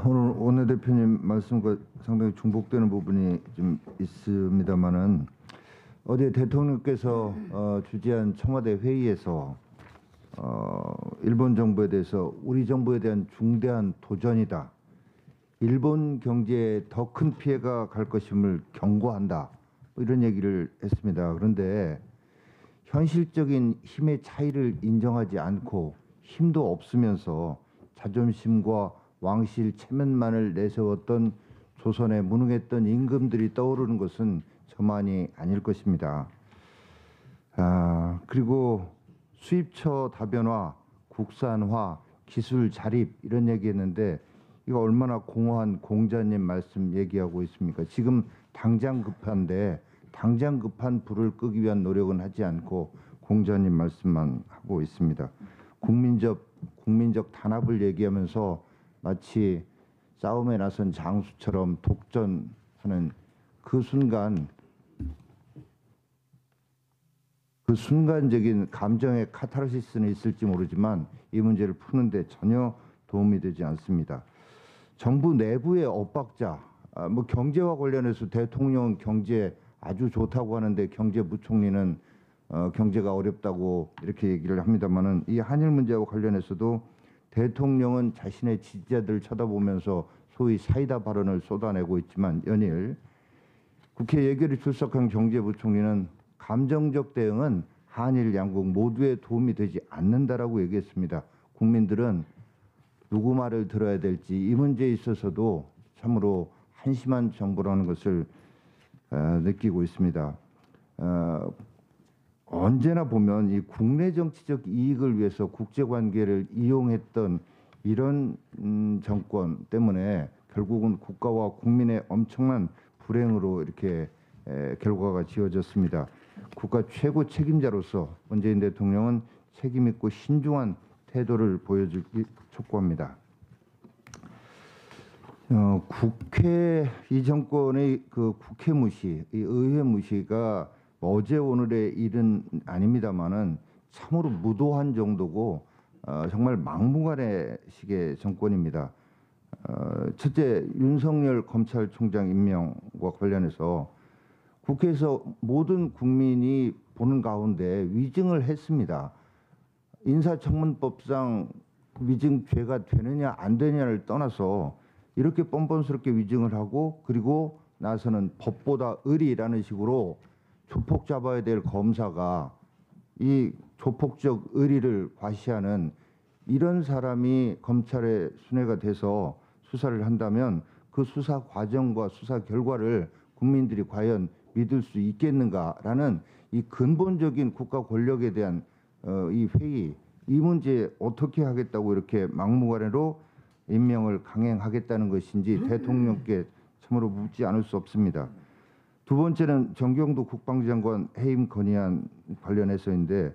오늘 원내대표님 말씀과 상당히 중복되는 부분이 좀 있습니다만은 어제 대통령께서 주재한 청와대 회의에서 일본 정부에 대해서 우리 정부에 대한 중대한 도전이다. 일본 경제에 더 큰 피해가 갈 것임을 경고한다. 뭐 이런 얘기를 했습니다. 그런데 현실적인 힘의 차이를 인정하지 않고 힘도 없으면서 자존심과 왕실 체면만을 내세웠던 조선에 무능했던 임금들이 떠오르는 것은 저만이 아닐 것입니다. 그리고 수입처 다변화, 국산화, 기술 자립 이런 얘기했는데 이거 얼마나 공허한 공자님 말씀 얘기하고 있습니까? 지금 당장 급한데 당장 급한 불을 끄기 위한 노력은 하지 않고 공자님 말씀만 하고 있습니다. 국민적 단합을 얘기하면서 마치 싸움에 나선 장수처럼 독전하는 그 순간적인 감정의 카타르시스는 있을지 모르지만 이 문제를 푸는데 전혀 도움이 되지 않습니다. 정부 내부의 엇박자, 뭐 경제와 관련해서 대통령은 경제 아주 좋다고 하는데 경제부총리는 경제가 어렵다고 이렇게 얘기를 합니다만은 이 한일 문제와 관련해서도 대통령은 자신의 지지자들을 쳐다보면서 소위 사이다 발언을 쏟아내고 있지만 연일 국회 예결위 출석한 경제부총리는 감정적 대응은 한일 양국 모두에 도움이 되지 않는다라고 얘기했습니다. 국민들은 누구 말을 들어야 될지 이 문제에 있어서도 참으로 한심한 정부라는 것을 느끼고 있습니다. 언제나 보면 이 국내 정치적 이익을 위해서 국제관계를 이용했던 이런 정권 때문에 결국은 국가와 국민의 엄청난 불행으로 이렇게 결과가 지어졌습니다. 국가 최고 책임자로서 문재인 대통령은 책임 있고 신중한 태도를 보여주기 촉구합니다. 이 정권의 그 국회 무시, 이 의회 무시가 어제 오늘의 일은 아닙니다만은 참으로 무도한 정도고 정말 막무가내식의 정권입니다. 첫째, 윤석열 검찰총장 임명과 관련해서 국회에서 모든 국민이 보는 가운데 위증을 했습니다. 인사청문법상 위증죄가 되느냐 안 되느냐를 떠나서 이렇게 뻔뻔스럽게 위증을 하고 그리고 나서는 법보다 의리라는 식으로 조폭 잡아야 될 검사가 이 조폭적 의리를 과시하는 이런 사람이 검찰의 순회가 돼서 수사를 한다면 그 수사 과정과 수사 결과를 국민들이 과연 믿을 수 있겠는가라는 이 근본적인 국가 권력에 대한 이 회의, 이 문제 어떻게 하겠다고 이렇게 막무가내로 임명을 강행하겠다는 것인지 대통령께 참으로 묻지 않을 수 없습니다. 두 번째는 정경도 국방장관 해임 건의안 관련해서인데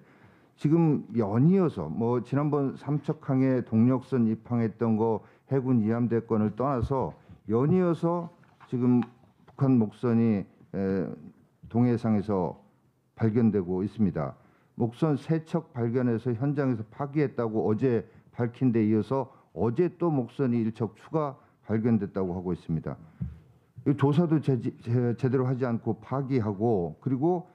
지금 연이어서 뭐 지난번 삼척항에 동력선 입항했던 거 해군 이함대권을 떠나서 연이어서 지금 북한 목선이 동해상에서 발견되고 있습니다. 목선 3척 발견해서 현장에서 파기했다고 어제 밝힌 데 이어서 어제 또 목선이 1척 추가 발견됐다고 하고 있습니다. 조사도 제대로 하지 않고 파기하고 그리고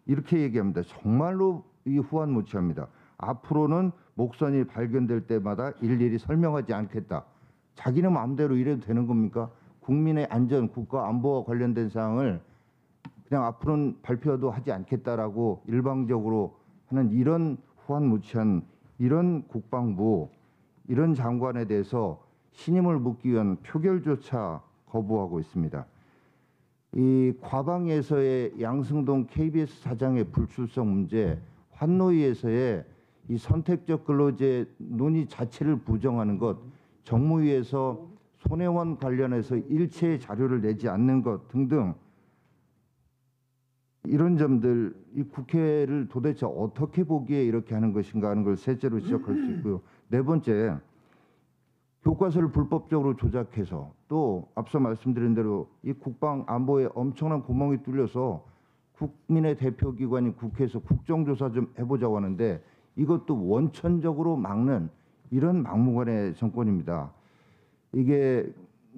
이렇게 얘기합니다. 정말로 이 후한무치합니다. 앞으로는 목선이 발견될 때마다 일일이 설명하지 않겠다. 자기는 마음대로 이래도 되는 겁니까? 국민의 안전, 국가 안보와 관련된 사항을 그냥 앞으로는 발표도 하지 않겠다라고 일방적으로 하는 이런 후한무치한 이런 국방부, 이런 장관에 대해서 신임을 묻기 위한 표결조차 거부하고 있습니다. 이 과방에서의 양승동 KBS 사장의 불출석 문제, 환노위에서의 이 선택적 근로제 논의 자체를 부정하는 것, 정무위에서 손혜원 관련해서 일체의 자료를 내지 않는 것 등등 이런 점들, 이 국회를 도대체 어떻게 보기에 이렇게 하는 것인가 하는 걸 셋째로 지적할 수 있고요. 네 번째, 교과서를 불법적으로 조작해서 또 앞서 말씀드린 대로 이 국방 안보에 엄청난 구멍이 뚫려서 국민의 대표기관인 국회에서 국정조사 좀 해보자고 하는데 이것도 원천적으로 막는 이런 막무가내 정권입니다. 이게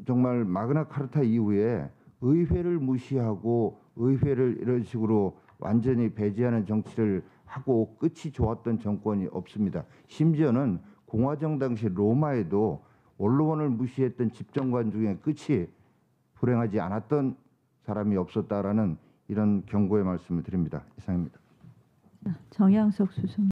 정말 마그나 카르타 이후에 의회를 무시하고 의회를 이런 식으로 완전히 배제하는 정치를 하고 끝이 좋았던 정권이 없습니다. 심지어는 공화정 당시 로마에도 언론을 무시했던 집정관 중에 끝이 불행하지 않았던 사람이 없었다라는 이런 경고의 말씀을 드립니다. 이상입니다. 정양석 수석.